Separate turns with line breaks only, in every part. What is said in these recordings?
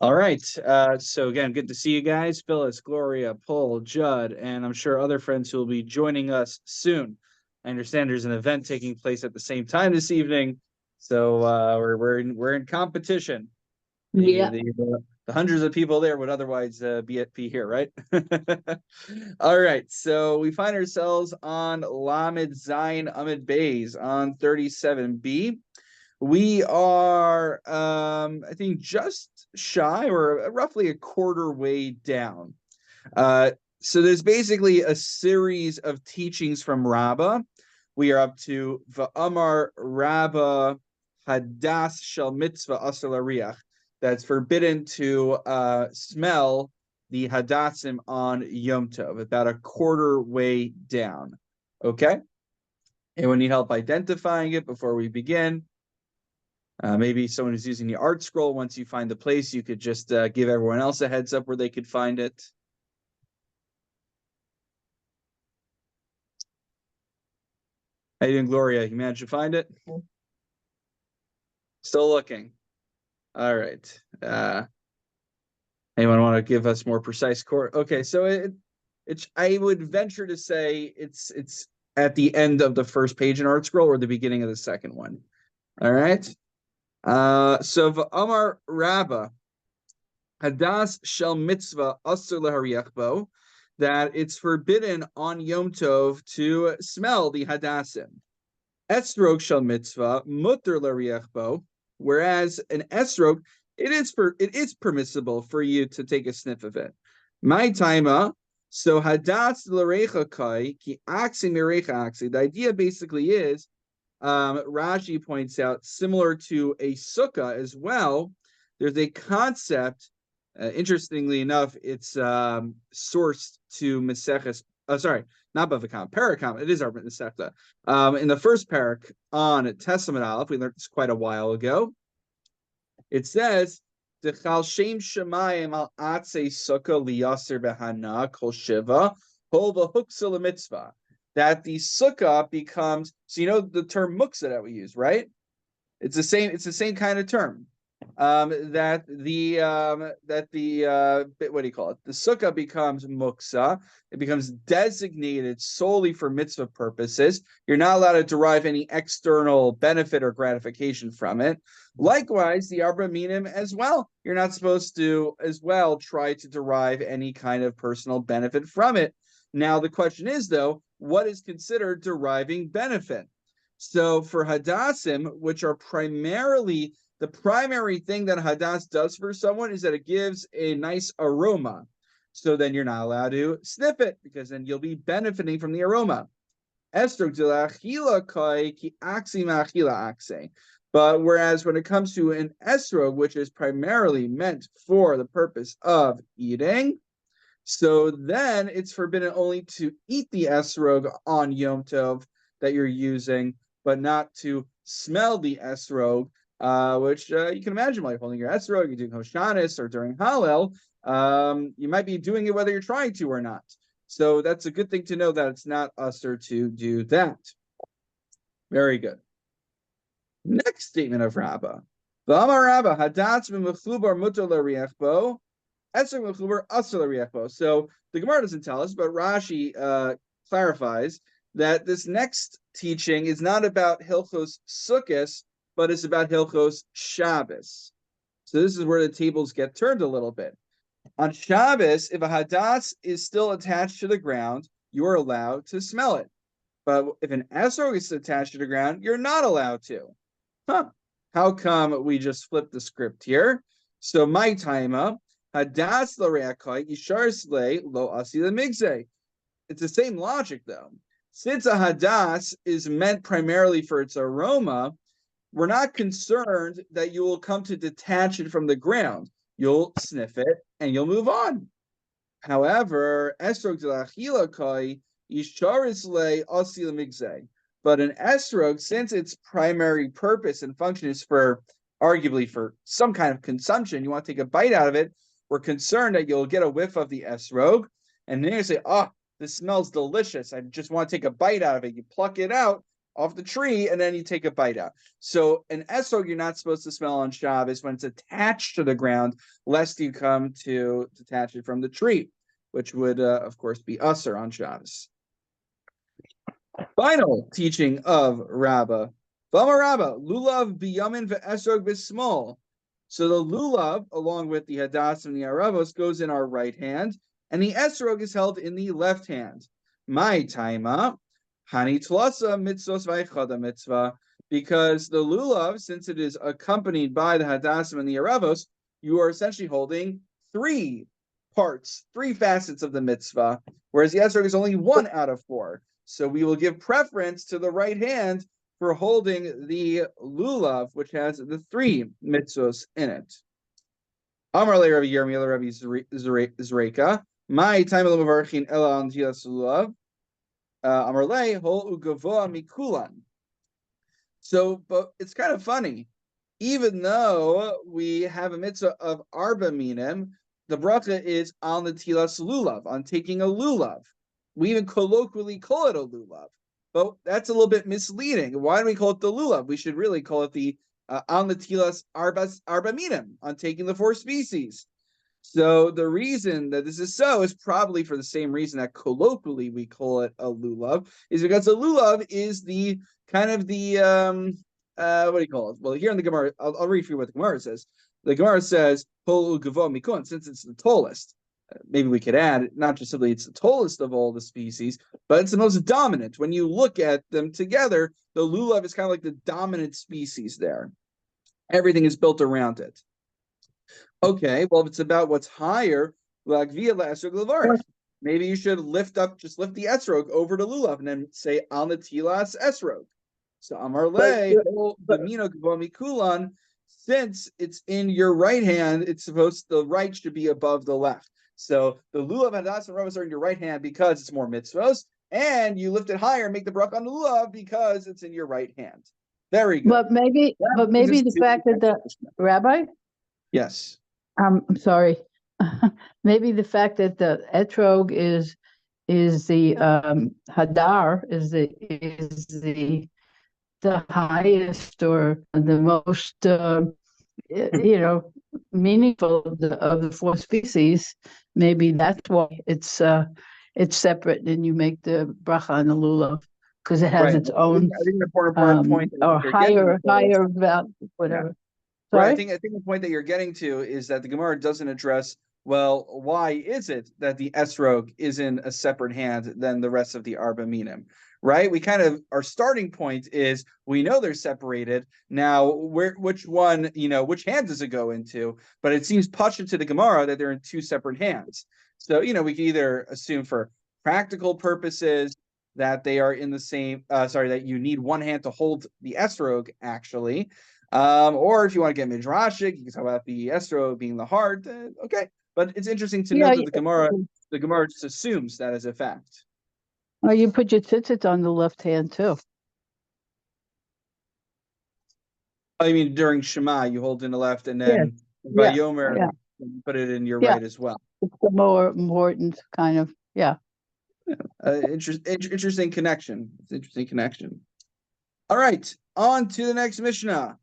All right. So again, good to see you guys. Phyllis, Gloria, Paul, Judd, and I'm sure other friends who will be joining us soon. I understand there's an event taking place at the same time this evening, so we're in competition. The
Yeah.
the hundreds of people there would otherwise be here, right? All right. So we find ourselves on Lamed Zayin Amid Bays on 37b. We are, I think, just shy or roughly a quarter way down. So there's basically a series of teachings from Rabbah. We are up to Va'amar Rabbah Hadas Shel Mitzvah Asar L'Riach. That's forbidden to smell the Hadassim on Yom Tov, about a quarter way down. Okay? Anyone need help identifying it before we begin? Maybe someone who's using the art scroll, once you find the place, you could just give everyone else a heads up where they could find it. How you doing, Gloria? You managed to find it? Still looking. All right. Anyone want to give us more precise core? Okay, so it's I would venture to say it's at the end of the first page in art scroll or the beginning of the second one. All right. So V'amar Rabbah Hadas Shel Mitzvah Asur L'Hariach Bo, that it's forbidden on Yom Tov to smell the Hadassim. Esrog Shel Mitzvah Mutter L'Hariach Bo, whereas an esrog, it is permissible for you to take a sniff of it. My taima, so Hadas L'Recha Kai Ki Aksi Mirecha Aksi. The idea basically is, Rashi points out, similar to a sukkah as well, there's a concept. Interestingly enough, it's sourced to Maseches. Not Bavakam, Parakam. It is our Masechta. In the first parak on Testament Aleph, we learned this quite a while ago. It says, "Dechal shem shemayim al atze sukkah liyaser behana kol shiva hol v'huksa mitzvah." That the sukkah becomes, so you know the term muksa that we use, right? It's the same kind of term. That the what do you call it? The sukkah becomes muksa. It becomes designated solely for mitzvah purposes. You're not allowed to derive any external benefit or gratification from it. Likewise, the Arba Minim as well. You're not supposed to as well try to derive any kind of personal benefit from it. Now, the question is, though, what is considered deriving benefit? So for Hadassim, which are primarily, the primary thing that Hadas does for someone is that it gives a nice aroma. So then you're not allowed to sniff it, because then you'll be benefiting from the aroma. But whereas when it comes to an esrog, which is primarily meant for the purpose of eating, so then it's forbidden only to eat the esrog on Yom Tov that you're using, but not to smell the esrog, which you can imagine, like holding your esrog, you're doing Hoshanis or during Hallel, you might be doing it whether you're trying to or not. So that's a good thing to know, that it's not usher to do that. Very good. Next statement of Rabbah. V'amar Rabbah hadatz b'mechubar mutar l'riach bo. So the Gemara doesn't tell us, but Rashi clarifies that this next teaching is not about Hilchos Sukkos, but it's about Hilchos Shabbos. So this is where the tables get turned a little bit. On Shabbos, if a hadas is still attached to the ground, you are allowed to smell it. But if an esrog is attached to the ground, you're not allowed to. How come we just flipped the script here? So my taima, Hadas l'reakai yishar lo asi lemigze. It's the same logic, though. Since a hadas is meant primarily for its aroma, we're not concerned that you will come to detach it from the ground. You'll sniff it and you'll move on. However, esrog d'lachilakai yishar le asi lemigze. But an esrog, since its primary purpose and function is for, arguably, for some kind of consumption, you want to take a bite out of it, we're concerned that you'll get a whiff of the esrog, and then you say, "Oh, this smells delicious. I just want to take a bite out of it." You pluck it out, off the tree, and then you take a bite out. So an esrog you're not supposed to smell on Shabbos when it's attached to the ground, lest you come to detach it from the tree, which would, of course, be usher on Shabbos. Final teaching of Rabbah. V'amar Rabbah, lulav biyamin ve'esrog b'small. So the lulav, along with the hadas and the aravos, goes in our right hand, and the esrog is held in the left hand. My taima, hani tlasa mitzvos v'aychada mitzvah, because the lulav, since it is accompanied by the hadasim and the aravos, you are essentially holding three parts, three facets of the mitzvah, whereas the esrog is only one out of four. So we will give preference to the right hand for holding the lulav, which has the three mitzvos in it. Amar le Rabbi Yirmiyah Rabbi Zreika, my time of Mavarchin Ela on Tilas lulav. Amar le hol ugavoa mikulan. So, but it's kind of funny. Even though we have a mitzvah of arba minim, the bracha is on the tilas lulav, on taking a lulav. We even colloquially call it a lulav, but that's a little bit misleading. Why do we call it the lulav? We should really call it the on the tilas arba minim, on taking the four species. So the reason that this is so is probably for the same reason that colloquially we call it a lulav, is because a lulav is the kind of the what do you call it? Well, here in the Gemara, I'll read for you what the Gemara says. The Gemara says, "Hol ugavo mikun," since it's the tallest. Maybe we could add, not just simply it's the tallest of all the species, but it's the most dominant. When you look at them together, the lulav is kind of like the dominant species there. Everything is built around it. Okay, well, if it's about what's higher, maybe you should lift the esrog over to lulav and then say on the tilas esrog. So Amar Le, Kulan, since it's in your right hand, the right should be above the left. So the lulav and hadas and ravos are in your right hand because it's more mitzvos, and you lift it higher and make the bracha on the lulav because it's in your right hand. Very good.
But maybe the fact that the rabbi.
Yes.
I'm sorry. Maybe the fact that the etrog is the hadar is the highest or the most meaningful of the four species. Maybe that's why it's separate, and you make the bracha on the lulav because it has its own.
I think the important point
or higher value, whatever.
Yeah. Right. I think the point that you're getting to is that the Gemara doesn't address, well, why is it that the esrog is in a separate hand than the rest of the arba minim? Right? We kind of, our starting point is we know they're separated. Now, which hand does it go into? But it seems pashut to the Gemara that they're in two separate hands. So, we can either assume for practical purposes that they are in the same, that you need one hand to hold the esrog, actually. Or if you want to get midrashic, you can talk about the esrog being the heart. Okay. But it's interesting to note that the Gemara just assumes that as a fact.
Or you put your tzitzit on the left hand too.
I mean, during Shema, you hold in the left, and then by Yomer, you put it in your right as well.
It's the more important kind of,
interesting connection. It's an interesting connection. All right, on to the next Mishnah.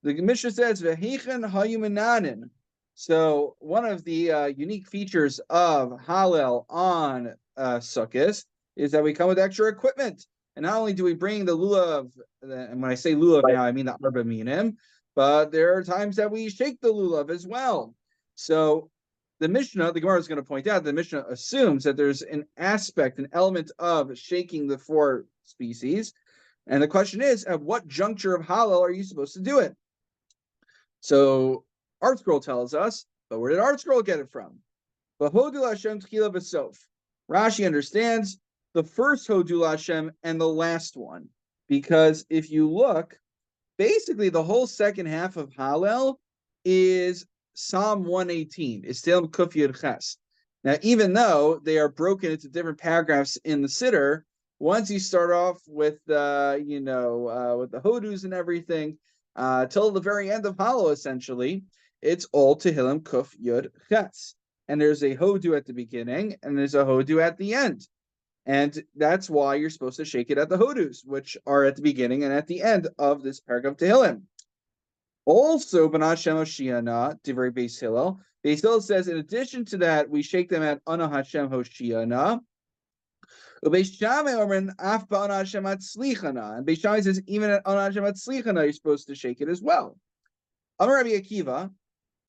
The Mishnah says, "V'heichen hayuminanin." So one of the unique features of Hallel on Sukkot is that we come with extra equipment. And not only do we bring the lulav, and when I say lulav now, I mean the arba minim, but there are times that we shake the lulav as well. So the Mishnah, the Gemara is going to point out, the Mishnah assumes that there's an element of shaking the four species. And the question is, at what juncture of Hallel are you supposed to do it? So Art Scroll tells us, but where did Art Scroll get it from? Rashi understands the first Hodul Hashem and the last one, because if you look, basically the whole second half of Hallel is Psalm 118. It's Tehillim Kuf Yud Ches. Now, even though they are broken into different paragraphs in the Siddur, once you start off with with the Hodus and everything, till the very end of Hallel, essentially, it's all Tehillim Kuf Yud Ches. And there's a Hodu at the beginning, and there's a Hodu at the end. And that's why you're supposed to shake it at the hodus, which are at the beginning and at the end of this paragraph of Tehillim. Also, B'nai Shem Hoshiana, Divrei Beis Hillel. Beis Hillel says, in addition to that, we shake them at Ana Hashem Hoshiana. Beis Shammai Omen Af Ba'ana Hashem Atzlichana. And Beis Shammai says, even at Ana Hashem Atzlichana, you're supposed to shake it as well. Amar Rabbi Akiva,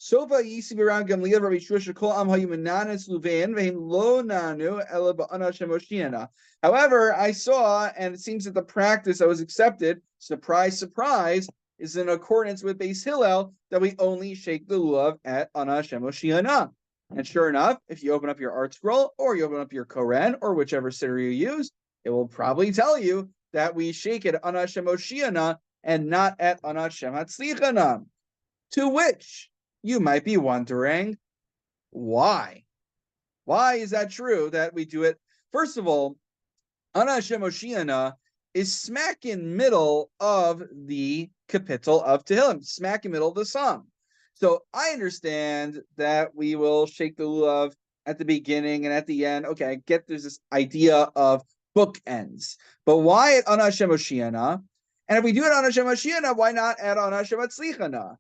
Sofa Yisi Biram Gamliel Rabbi Shusha Kol Am Hayumananis Luvein Vehim Lo Nanu Ela Ba'ana Hashem Hoshiana. However, I saw, and it seems that the practice that was accepted, surprise, surprise, is in accordance with Beis Hillel that we only shake the lulav at Ana Hashem Hoshiana. And sure enough, if you open up your art scroll or you open up your Koran or whichever sitter you use, it will probably tell you that we shake it at Ana Hashem Hoshiana and not at Ana Hashem Hatzlichana. To which you might be wondering, why? Why is that true that we do it? First of all, Ana Hashem Hoshiana is smack in middle of the capital of Tehillim, smack in middle of the psalm. So I understand that we will shake the lulav at the beginning and at the end. Okay, I get there's this idea of bookends. But why at Ana Hashem Hoshiana? And if we do it on Hashem Hoshiana, why not at Ana Hashem Hatzlichana?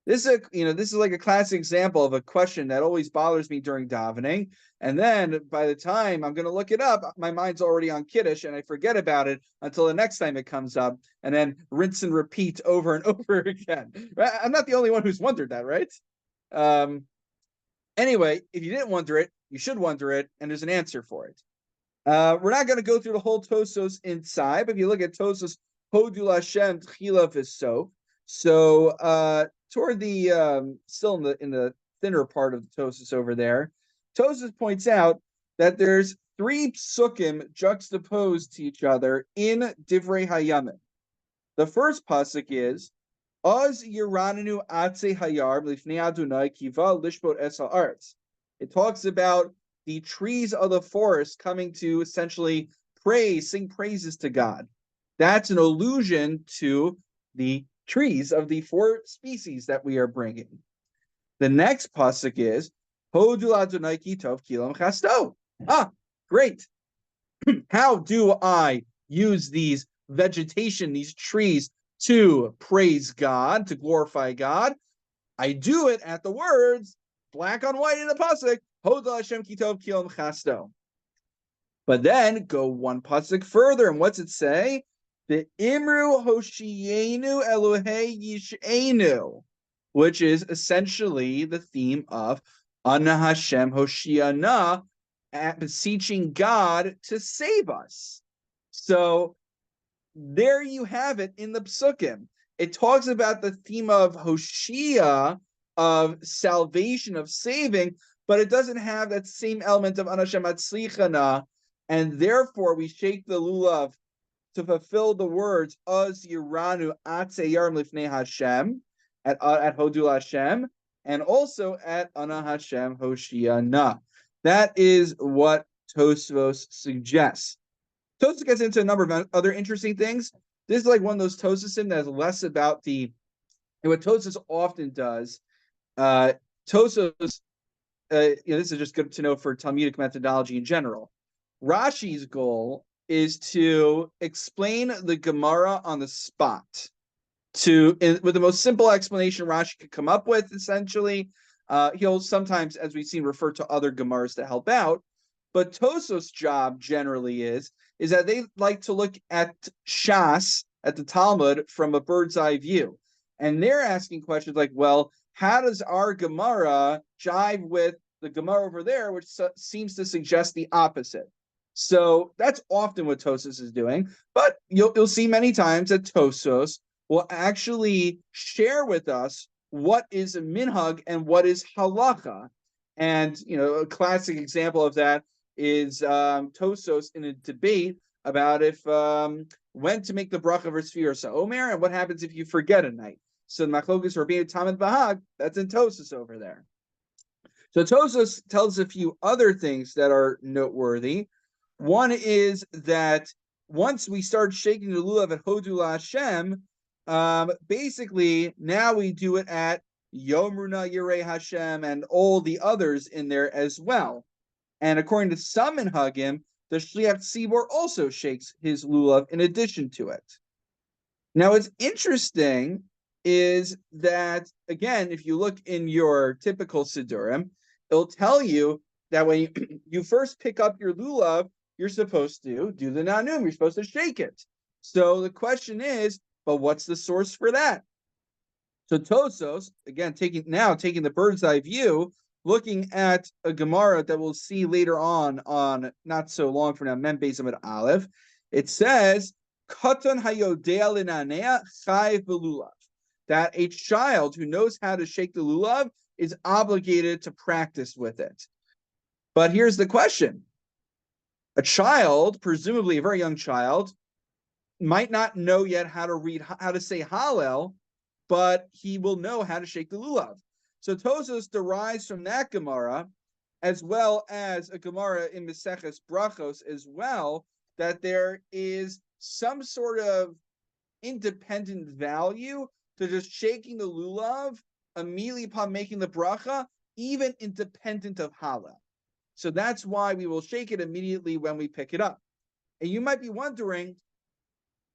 This is like a classic example of a question that always bothers me during davening. And then by the time I'm going to look it up, my mind's already on Kiddush and I forget about it until the next time it comes up, and then rinse and repeat over and over again. I'm not the only one who's wondered that, right? Anyway, if you didn't wonder it, you should wonder it, and there's an answer for it. We're not going to go through the whole Tosos inside, but if you look at Tosos, Hodul Hashem Tchila V'Sof. So toward the still in the thinner part of the Tosos over there, Tosos points out that there's 3 psukim juxtaposed to each other in Divrei Hayamim. The first pasuk is Az Yiranenu Atze Hayar Lifnei Adonai Kiva Lishbot Es Haaretz. It talks about the trees of the forest coming to essentially sing praises to God. That's an allusion to the trees of the 4 species that we are bringing. The next pasuk is Hodul Adonai Ki Tov Kilam Chasto. Great. How do I use these vegetation, these trees, to praise God, to glorify God? I do it at the words, black on white in the pasuk, Hodul Hashem Ki Tov Kilam Chasto. But then go one pasuk further, and what's it say? The Imru Hoshienu Elohei Yishenu, which is essentially the theme of Ana Hashem Hoshiana, beseeching God to save us. So there you have it in the psukim. It talks about the theme of Hoshia, of salvation, of saving, but it doesn't have that same element of Ana Hashem Hatzlichana, and therefore we shake the lulav to fulfill the words Az Yiranu Atze Yarm Lifnei Hashem at Hodul Hashem, and also at Ana Hashem Hoshiana. That is what Tosfos suggests. Tosfos gets into a number of other interesting things. This is like one of those Tososim that is less about what Tosfos often does. Tosfos, this is just good to know for Talmudic methodology in general. Rashi's goal is to explain the Gemara on the spot, with the most simple explanation Rashi could come up with. Essentially, he'll sometimes, as we've seen, refer to other Gemaras to help out. But Tosos' job generally is that they like to look at Shas, at the Talmud, from a bird's eye view, and they're asking questions like, well, how does our Gemara jive with the Gemara over there, which seems to suggest the opposite? So that's often what Tosfos is doing, but you'll see many times that Tosfos will actually share with us what is a minhag and what is halacha. And a classic example of that is Tosfos in a debate about if when to make the bracha versus Sfira Omer, and what happens if you forget a night. So Machlokas Rabbeinu Tam and Bahag, that's in Tosfos over there. So Tosfos tells a few other things that are noteworthy. One is that once we start shaking the lulav at Hodul Hashem, basically now we do it at Yomruna Yirei Hashem and all the others in there as well. And according to some minhagim, the shliach tzibor also shakes his lulav in addition to it. Now, what's interesting is that, again, if you look in your typical Sidurim, it'll tell you that when you first pick up your lulav, you're supposed to do the nanum, you're supposed to shake it. So the question is, but what's the source for that? So Tosos, again, taking the bird's eye view, looking at a Gemara that we'll see later on not so long from now, Mem Beis Amud Aleph, it says, Katan hayodea linanea chayv belulav, that a child who knows how to shake the lulav is obligated to practice with it. But here's the question. A child, presumably a very young child, might not know yet how to say Hallel, but he will know how to shake the lulav. So Tosos derives from that Gemara, as well as a Gemara in Maseches Brachos as well, that there is some sort of independent value to just shaking the lulav immediately upon making the bracha, even independent of Hallel. So that's why we will shake it immediately when we pick it up. And you might be wondering,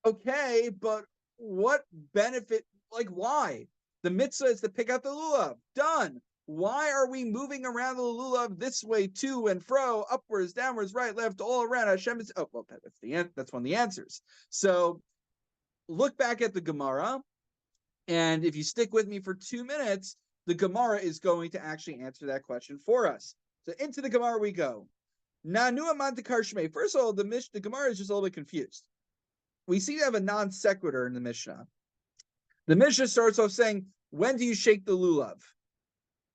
okay, but what benefit, like why? The mitzvah is to pick out the lulav. Done. Why are we moving around the lulav this way, to and fro, upwards, downwards, right, left, all around? Hashem is, oh, well, that's one of the answers. So look back at the Gemara, and if you stick with me for 2 minutes, the Gemara is going to actually answer that question for us. So into the Gemara we go. Nanu amad shmei. First of all, the Gemara is just a little bit confused. We see you have a non sequitur in the Mishnah. The Mishnah starts off saying, when do you shake the lulav?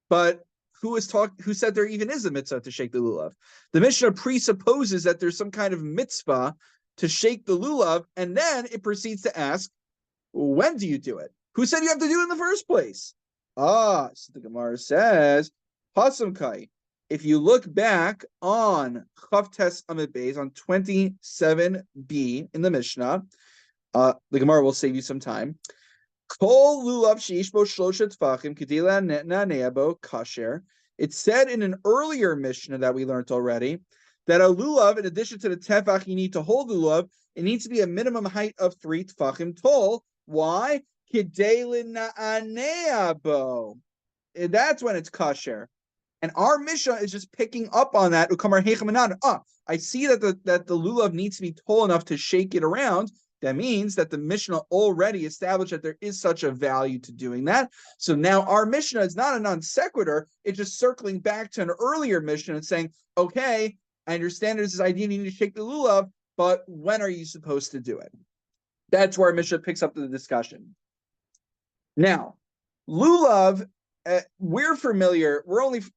But who said there even is a mitzvah to shake the lulav? The Mishnah presupposes that there's some kind of mitzvah to shake the lulav, and then it proceeds to ask, when do you do it? Who said you have to do it in the first place? So the Gemara says, Pasumkai. If you look back on Chavtes Amid Beis, on 27b in the Mishnah, the Gemara will save you some time. Kol lulav sheishbo shloshet tfachim kedila neabo kasher. It said in an earlier Mishnah that we learned already that a lulav, in addition to the tefach you need to hold the lulav, it needs to be a minimum height of 3 tfachim tall. Why? Kedila neabo. That's when it's kasher. And our Mishnah is just picking up on that. I see that the lulav needs to be tall enough to shake it around. That means that the Mishnah already established that there is such a value to doing that. So now our Mishnah is not a non sequitur. It's just circling back to an earlier Mishnah and saying, okay, I understand there's this idea you need to shake the lulav, but when are you supposed to do it? That's where our Mishnah picks up the discussion. Now, lulav, we're familiar.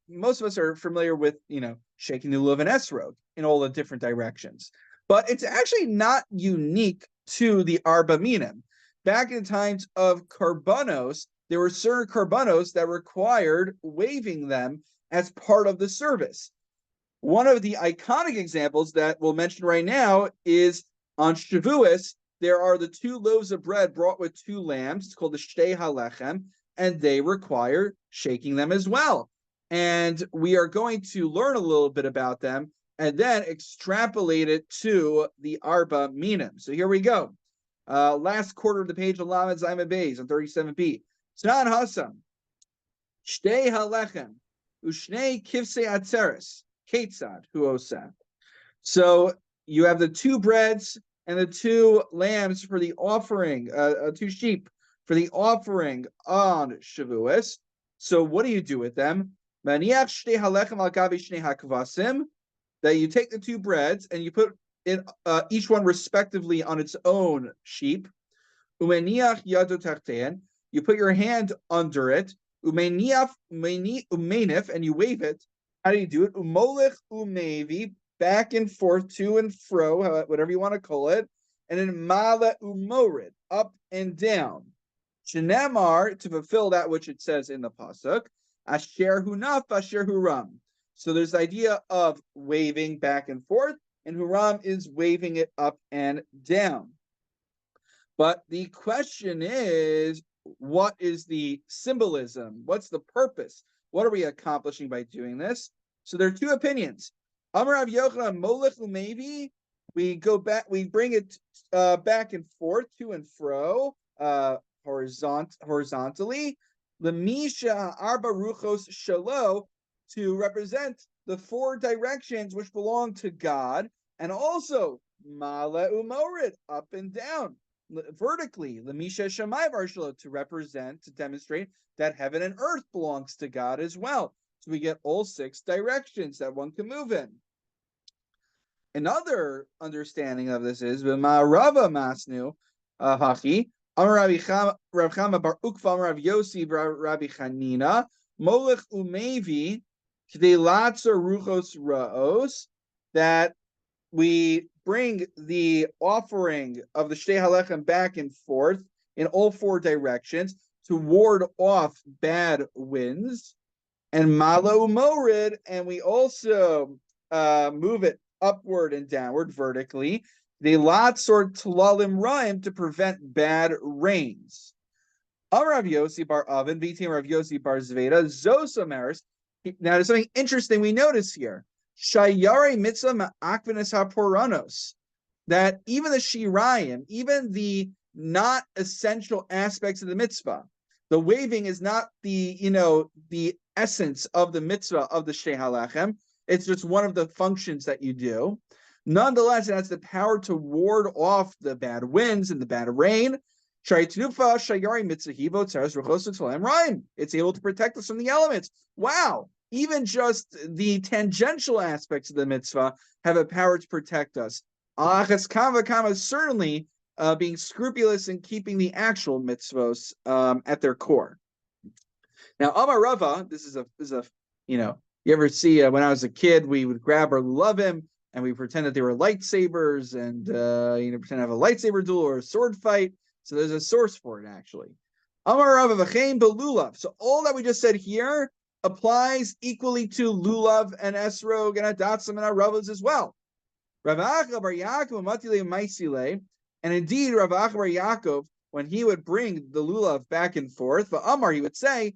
Most of us are familiar with, shaking the lulav and esrog in all the different directions. But it's actually not unique to the Arba Minim. Back in the times of Karbanos, there were certain Karbanos that required waving them as part of the service. One of the iconic examples that we'll mention right now is on Shavuos. There are the 2 loaves of bread brought with 2 lambs. It's called the Shtei HaLechem, and they require shaking them as well. And we are going to learn a little bit about them and then extrapolate it to the Arba Minim. So here we go. Last quarter of the page of Lamed Zayin Beis on 37b. Tznan Hasam. Shtei HaLechem. Ushnei Kivsei Atzeres. Ketzad Hu Oseh. So you have the 2 breads and the 2 lambs for the offering, 2 sheep for the offering on Shavuos. So what do you do with them? Maniach Shtei HaLechem al gavi Shnei HaKvasim. That you take the 2 breads and you put in each one respectively on its own sheep. Umeniach yado tartein. You put your hand under it. Umenif, and you wave it. How do you do it? Umolech umevi, back and forth, to and fro, whatever you want to call it. And then mala umorid, up and down. Shenemar, to fulfill that which it says in the pasuk. Asher hunaf, asher huram. So there's the idea of waving back and forth, and Huram is waving it up and down. But the question is, what is the symbolism? What's the purpose? What are we accomplishing by doing this? So there are 2 opinions. Amar Rav Yochanan Molech Umevi. We go back. We bring it back and forth, to and fro, horizontally. Lemisha Arba Ruchos Shalo, to represent the four directions which belong to God, and also Mala Umorid, up and down, vertically. Lemisha Shammai Varshalo, to represent, to demonstrate that heaven and earth belongs to God as well. So we get all six directions that one can move in. Another understanding of this is Rava Masnu Hachi Amar Rav Chama Bar Ukva Rav Yossi Rabbi Chanina Molech Umevi K'dei Latzer Ruchos Raos, that we bring the offering of the Shtei Halechem back and forth in all four directions to ward off bad winds, and Malo Morid, and we also move it upward and downward vertically, the Latzor Tlalim Raim, to prevent bad rains. Rav Yossi Bar Avin, Vitim Rav Yossi Bar Zveda, Zosomeris. Now there's something interesting we notice here. Shayare Mitzvah Ma'akvenes HaPoranos, that even the Shirayim, even the not essential aspects of the mitzvah, the waving is not the essence of the mitzvah of the Shtei Halechem. It's just one of the functions that you do. Nonetheless, it has the power to ward off the bad winds and the bad rain. It's able to protect us from the elements. Wow! Even just the tangential aspects of the mitzvah have a power to protect us. Certainly being scrupulous in keeping the actual mitzvos at their core. Now, Amar Rava, this is a you ever see when I was a kid, we would grab our lulavim and we pretend that they were lightsabers and pretend to have a lightsaber duel or a sword fight. So there's a source for it actually. Amar Rava v'chein belulav. So all that we just said here applies equally to lulav and esrog and adatzim and aravos as well. Rav Acha bar Yaakov matile maisile, and indeed Rav Acha bar Yaakov, when he would bring the lulav back and forth, but Amar, he would say,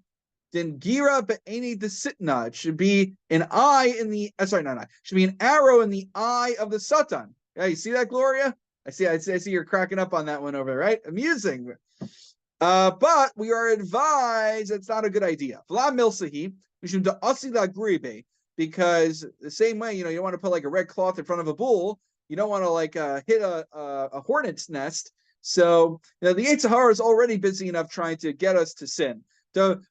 then gira be'eni desitna. It should be an eye in the should be an arrow in the eye of the satan. Yeah, you see that, Gloria? I see you're cracking up on that one over there, right? Amusing. But we are advised it's not a good idea. V'la milsahi, we should asila gribe, because the same way, you don't want to put like a red cloth in front of a bull. You don't want to hit a hornet's nest. So the Yetzer Hara is already busy enough trying to get us to sin. Don't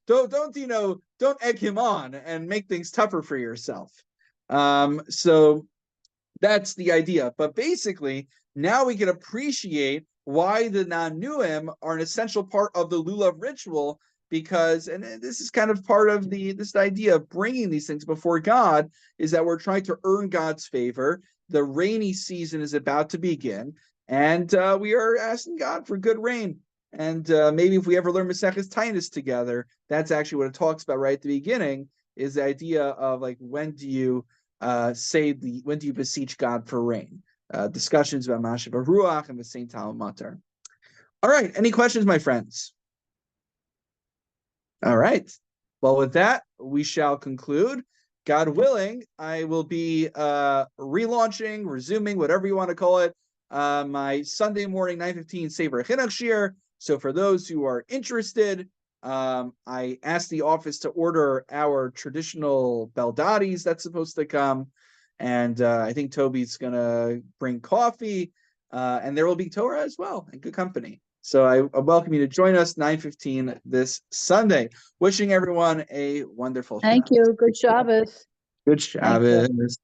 egg him on and make things tougher for yourself. So that's the idea. But basically, now we can appreciate why the Nanuim are an essential part of the Lulav ritual, because, and this is kind of part of this idea of bringing these things before God, is that we're trying to earn God's favor. The rainy season is about to begin, and we are asking God for good rain. And maybe if we ever learn Maseches Tainus together, that's actually what it talks about right at the beginning, is the idea of when do you beseech God for rain? Discussions about Mashiach Ruach and the Saint Talmud Matar. All right, any questions, my friends? All right. Well, with that, we shall conclude. God willing, I will be relaunching, resuming, whatever you want to call it, my Sunday morning 9:15 Sefer Chinuch Shiur. So for those who are interested, I asked the office to order our traditional Beldatis that's supposed to come. And I think Toby's going to bring coffee, and there will be Torah as well, and good company. So I welcome you to join us 9:15 this Sunday. Wishing everyone a wonderful
Thank
Shabbos.
you. Good Shabbos.
Good
Thank you.
Shabbos.